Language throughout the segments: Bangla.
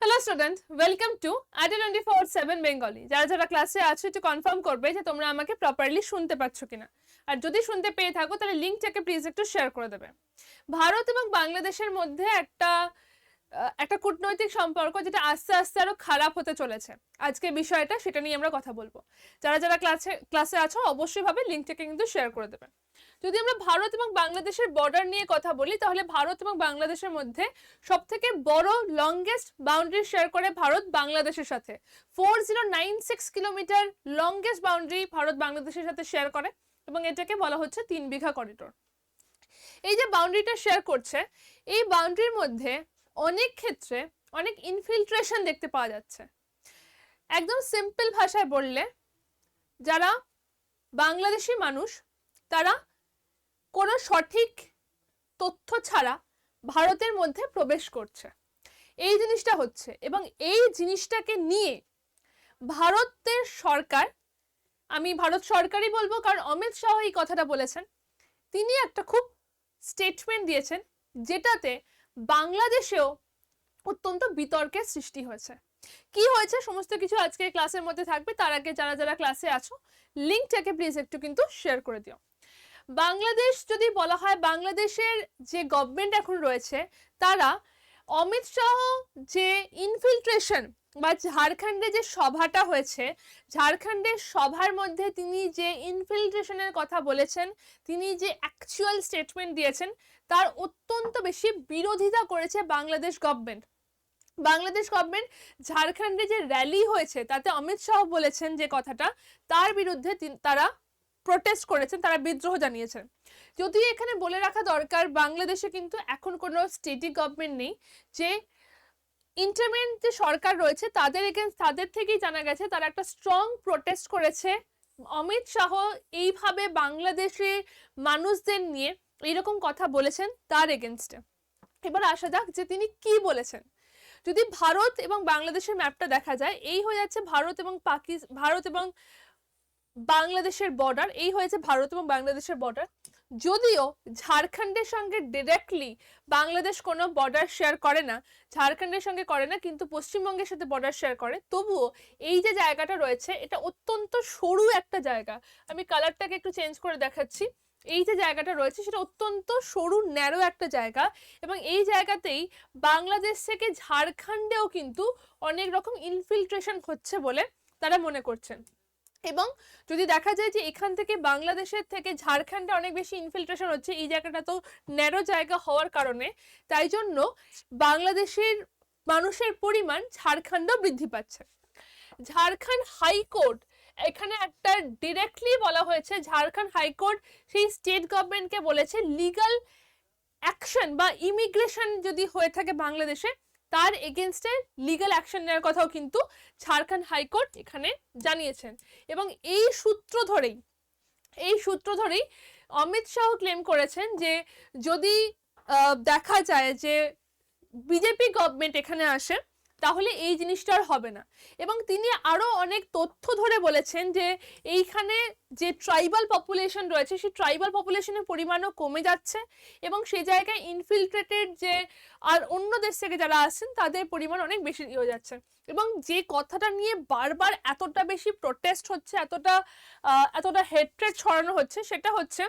Hello student, welcome to ID 24/7 Bengali. যারা যারা ক্লাসে আছো একটু কনফার্ম করবে যে তোমরা আমাকে প্রপারলি শুনতে পাচ্ছ কিনা। আর যদি শুনতে পেয়ে থাকো তাহলে লিঙ্কটাকে প্লিজ একটু শেয়ার করে দেবে। ভারত এবং বাংলাদেশের মধ্যে একটা কূটনৈতিক সম্পর্ক যেটা আস্তে আস্তে আরো খারাপ হতে চলেছে। আজকে বিষয়টা সেটা নিয়ে আমরা কথা বলবো। যারা যারা ক্লাসে আছো অবশ্যই ভাবে লিঙ্কটাকে কিন্তু শেয়ার করে দেবে। যদি আমরা ভারত এবং বাংলাদেশের বর্ডার নিয়ে কথা বলি তাহলে ভারত এবং বাংলাদেশের মধ্যে সব থেকে বড় লংগেস্ট বাউন্ডারি শেয়ার করে ভারত বাংলাদেশের সাথে। 4096 কিলোমিটার লংগেস্ট বাউন্ডারি ভারত বাংলাদেশের সাথে শেয়ার করে এবং এটাকে বলা হচ্ছে 3 বিঘা করিডোর। এই যে বাউন্ডারিটা শেয়ার করছে, এই বাউন্ডারির মধ্যে অনেক ক্ষেত্রে অনেক ইনফিল্ট্রেশন দেখতে পাওয়া যাচ্ছে। একদম সিম্পল ভাষায় বললে, যারা বাংলাদেশি মানুষ তারা কোনো সঠিক তথ্য ছাড়া ভারতের মধ্যে প্রবেশ করছে, এই জিনিসটা হচ্ছে। এবং এই জিনিসটাকে নিয়ে ভারতের সরকার, আমি ভারত সরকারই বলবো কারণ অমিত শাহ এই কথাটা বলেছেন, তিনি একটা খুব স্টেটমেন্ট দিয়েছেন যেটাতে বাংলাদেশেও অত্যন্ত বিতর্কের সৃষ্টি হয়েছে। কি হয়েছে সমস্ত কিছু আজকে ক্লাসের মধ্যে থাকবে। তার আগে যারা যারা ক্লাসে আছো লিঙ্কটাকে প্লিজ একটু কিন্তু শেয়ার করে দিও। বাংলাদেশ যদি বলা হয়, বাংলাদেশের যে গভর্নমেন্ট এখন রয়েছে তারা অমিত শাহ যে ইনফিল্ট্রেশন বা ঝাড়খণ্ডে যে সভাটা হয়েছে, ঝাড়খণ্ডের সভার মধ্যে তিনি যে ইনফিল্ট্রেশনের কথা বলেছেন, তিনি যে অ্যাকচুয়াল স্টেটমেন্ট দিয়েছেন, তার অত্যন্ত বেশি বিরোধিতা করেছে বাংলাদেশ গভর্নমেন্ট। বাংলাদেশ গভর্নমেন্ট ঝাড়খণ্ডে যে র্যালি হয়েছে তাতে অমিত শাহ বলেছেন যে কথাটা, তার বিরুদ্ধে তারা প্রোটেস্ট করেছেন, তারা বিদ্রোহ জানিয়েছেন। যদিও এখানে বলে রাখা দরকার, বাংলাদেশে কিন্তু এখন কোনো স্টেটি গভর্নমেন্ট নেই। যে ইন্টারমিডিয়েট যে সরকার রয়েছে তাদের থেকেই জানা গেছে তারা একটা স্ট্রং প্রোটেস্ট করেছে। অমিত শাহ এইভাবে বাংলাদেশে মানুষদের নিয়ে এইরকম কথা বলেছেন তার এগেনস্টে। এবার আসা যাক যে তিনি কি বলেছেন। যদি ভারত এবং বাংলাদেশের ম্যাপটা দেখা যায়, এই হয়ে যাচ্ছে ভারত এবং বাংলাদেশের বর্ডার, এই হয়েছে ভারত এবং বাংলাদেশের বর্ডার। যদিও ঝাড়খণ্ডের সঙ্গে ডিরেক্টলি বাংলাদেশ কোনো বর্ডার শেয়ার করে না, ঝাড়খণ্ডের সঙ্গে করে না, কিন্তু পশ্চিমবঙ্গের সাথে বর্ডার শেয়ার করে। তবুও এই যে জায়গাটা রয়েছে এটা অত্যন্ত সরু একটা জায়গা। আমি কালারটাকে একটু চেঞ্জ করে দেখাচ্ছি। এই যে জায়গাটা রয়েছে সেটা অত্যন্ত সরু ন্যারো একটা জায়গা, এবং এই জায়গাতেই বাংলাদেশ থেকে ঝাড়খণ্ডেও কিন্তু অনেক রকম ইনফিল্ট্রেশন হচ্ছে বলে তারা মনে করছেন। এবং যদি দেখা যায় যে এখান থেকে বাংলাদেশের থেকে ঝাড়খণ্ডে অনেক বেশি ইনফিল্ট্রেশন হচ্ছে, এই জায়গাটা তো ন্যারো জায়গা হওয়ার কারণে, তাই জন্য বাংলাদেশের মানুষের পরিমাণ ঝাড়খণ্ডেও বৃদ্ধি পাচ্ছে। ঝাড়খণ্ড হাইকোর্ট, এখানে একটা ডিরেক্টলি বলা হয়েছে, ঝাড়খণ্ড হাইকোর্ট সেই স্টেট গভর্নমেন্টকে বলেছে লিগাল অ্যাকশন বা ইমিগ্রেশন যদি হয়ে থাকে বাংলাদেশে, তার এগেনস্টে লিগাল অ্যাকশন নেওয়ার কথাও কিন্তু ঝাড়খণ্ড হাইকোর্ট এখানে জানিয়েছেন। এবং এই সূত্র ধরেই অমিত শাহ ক্লেম করেছেন যে যদি দেখা যায় যে বিজেপি গভর্নমেন্ট এখানে আসে তাহলে এই জিনিসটা আর হবে না। এবং তিনি আরো অনেক তথ্য ধরে বলেছেন যে এইখানে যে ট্রাইবাল পপুলেশন রয়েছে সেই ট্রাইবাল পপুলেশনের পরিমাণও কমে যাচ্ছে, এবং সেই জায়গায় ইনফিল্ট্রেটেড যে আর অন্য দেশ থেকে যারা আসছেন তাদের পরিমাণ অনেক বেশি হয়ে যাচ্ছে। এবং যে কথাটা নিয়ে বারবার এতটা বেশি প্রোটেস্ট হচ্ছে, এতটা হেট্রেড ছড়ানো হচ্ছে, সেটা হচ্ছে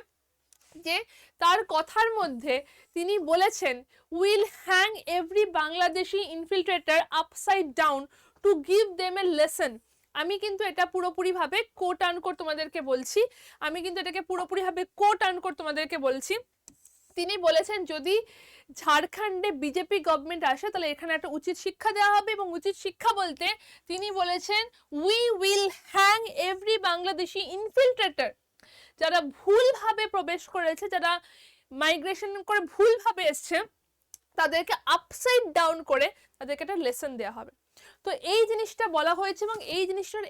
যে তার কথার মধ্যে তিনি বলেছেন, will hang every Bangladeshi infiltrator upside down to give them a lesson. আমি কিন্তু এটা পুরোপুরিভাবে কোট আনকোট তোমাদেরকে বলছি, তিনি বলেছেন যদি ঝাড়খণ্ডে বিজেপি গভর্নমেন্ট আসে তাহলে এখানে একটা উচিত শিক্ষা দেওয়া হবে, এবং উচিত শিক্ষা বলতে তিনি বলেছেন we will hang every Bangladeshi infiltrator, যারা ভুলভাবে প্রবেশ করেছে, যারা মাইগ্রেশন করে ভুলভাবে এসছে, তাদেরকে আপসাইড ডাউন করে তাদেরকে একটা লেসন দেওয়া হবে। তো এই জিনিসটা বলা হয়েছে, এবং এই জিনিসটার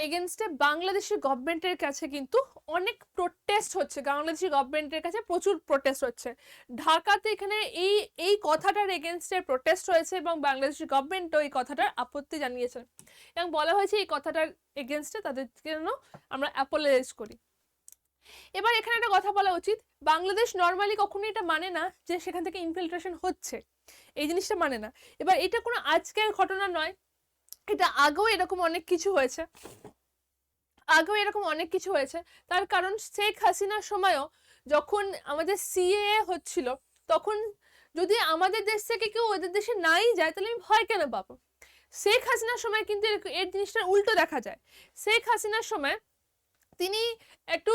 এগেনস্টে বাংলাদেশি গভর্নমেন্টের কাছে কিন্তু অনেক প্রোটেস্ট হচ্ছে, বাংলাদেশি গভর্নমেন্টের কাছে প্রচুর প্রোটেস্ট হচ্ছে। ঢাকাতে এখানে এই কথাটার এগেনস্টে প্রোটেস্ট হয়েছে, এবং বাংলাদেশি গভর্নমেন্টও এই কথাটার আপত্তি জানিয়েছে, এবং বলা হয়েছে এই কথাটার এগেনস্টে তাদের জন্য আমরা অ্যাপোলোজাইজ করি। এবার এখানে একটা কথা বলা উচিত, বাংলাদেশ নর্মালি কখনোই এটা মানে না যে সেখান থেকে ইনফিল্ট্রেশন হচ্ছে, এই জিনিসটা মানে না। এবার এটা কোনো আজকের ঘটনা নয়, এটা আগেও এরকম অনেক কিছু হয়েছে, তার কারণ শেখ হাসিনার সময়ও যখন আমাদের সিএএ হচ্ছিল, তখন যদি আমাদের দেশ থেকে কেউ ওদের দেশে নাই যায় তাহলে আমি ভয় কেন পাবো? শেখ হাসিনার সময় কিন্তু এর জিনিসটা উল্টো দেখা যায়। শেখ হাসিনার সময় তিনি একটু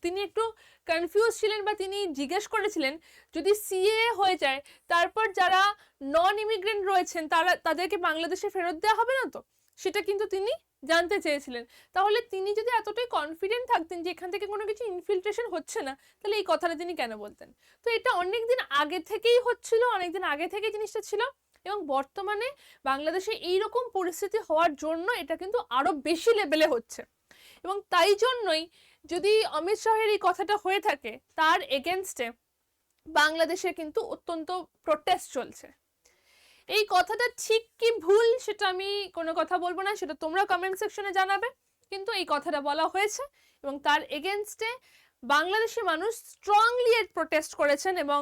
তিনি একটু কনফিউজ ছিলেন, বা তিনি জিজ্ঞেস করেছিলেন যদি সিএ হয়ে যায় তারপর যারা নন ইমিগ্রেন্ট রয়েছেন তাদেরকে বাংলাদেশে ফেরত দেওয়া হবে না তো, সেটা কিন্তু তিনি জানতে চেয়েছিলেন। তাহলে তিনি যদি এতটাই কনফিডেন্ট থাকতেন যে এখান থেকে কোনো কিছু ইনফিল্ট্রেশন হচ্ছে না, তাহলে এই কথাটা তিনি কেন বলতেন? তো এটা অনেকদিন আগে থেকেই হচ্ছিল, অনেকদিন আগে থেকেই জিনিসটা ছিল, এবং বর্তমানে বাংলাদেশে এইরকম পরিস্থিতি হওয়ার জন্য এটা কিন্তু আরো বেশি লেভেলে হচ্ছে। এবং তাই জন্যই যদি অমিত শাহের এই কথাটা হয়ে থাকে, তার এগেনস্টে বাংলাদেশে কিন্তু অত্যন্ত প্রোটেস্ট চলছে। এই কথাটা ঠিক কি ভুল সেটা আমি কোনো কথা বলবো না, সেটা তোমরা কমেন্ট সেকশনে জানাবে, কিন্তু এই কথাটা বলা হয়েছে এবং তার এগেনস্টে বাংলাদেশের মানুষ স্ট্রংলি এর প্রোটেস্ট করেছেন, এবং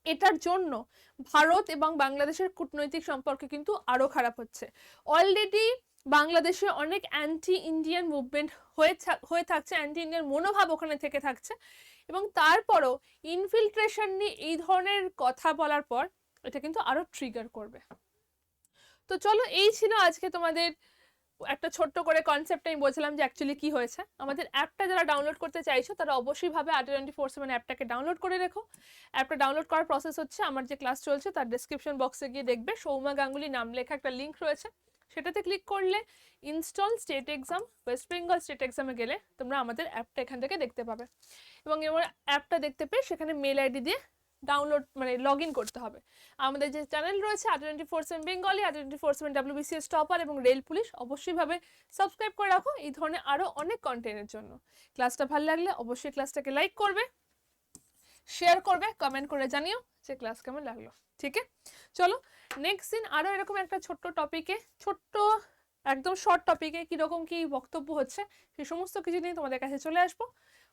এটার জন্য ভারত এবং বাংলাদেশের কূটনৈতিক সম্পর্ক কিন্তু আরো খারাপ হচ্ছে। অলরেডি বাংলাদেশে অনেক অ্যান্টি ইন্ডিয়ান মুভমেন্ট হয়ে থাকছে, অ্যান্টি ইন্ডিয়ান মনোভাব ওখানে থেকে থাকছে, এবং তারপরও ইনফিল্ট্রেশন নিয়ে এই ধরনের কথা বলার পর এটা কিন্তু আরো ট্রিগার করবে। তো চলো, এই ছিল আজকে তোমাদের একটা ছোট্ট করে কনসেপ্ট আমি বলছিলাম যে অ্যাকচুয়ালি কি হয়েছে। আমাদের অ্যাপটা যারা ডাউনলোড করতে চাইছো তারা অবশ্যই ভাবে ADDA24/7 অ্যাপটাকে ডাউনলোড করে রেখো। অ্যাপটা ডাউনলোড করার প্রসেস হচ্ছে, আমার যে ক্লাস চলছে তার ডেসক্রিপশন বক্সে গিয়ে দেখবে সৌম্যা গাঙ্গুলি নাম লেখা একটা লিঙ্ক রয়েছে, সেটাতে ক্লিক করলে install state exam, West Bengal state এক্সামে গেলে তোমরা আমাদের অ্যাপটা এখান থেকে দেখতে পাবে, এবং এবার অ্যাপটা দেখতে পেয়ে সেখানে মেল আইডি দিয়ে ডাউনলোড মানে লগ ইন করতে হবে। আমাদের যে চ্যানেল রয়েছে ADDA24/7 Bengali, ADDA24/7 WBCS topper এবং রেল পুলিশ, অবশ্যই ভাবে সাবস্ক্রাইব করে রাখো এই ধরনের আরো অনেক কন্টেন্টের জন্য। ক্লাসটা ভালো লাগলে অবশ্যই ক্লাসটাকে লাইক করবে, শেয়ার করবে, কমেন্ট করে জানিও যে ক্লাস কেমন লাগলো। ঠিক আছে, চলো নেক্সট দিন আরো এরকম একটা ছোট্ট টপিকে, ছোট্ট একদম শর্ট টপিকে কিরকম কি বক্তব্য হচ্ছে সেই সমস্ত কিছু নিয়ে তোমাদের কাছে চলে আসবো।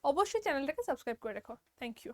অবশ্যই চ্যানেলটাকে সাবস্ক্রাইব করে রাখো। Thank you.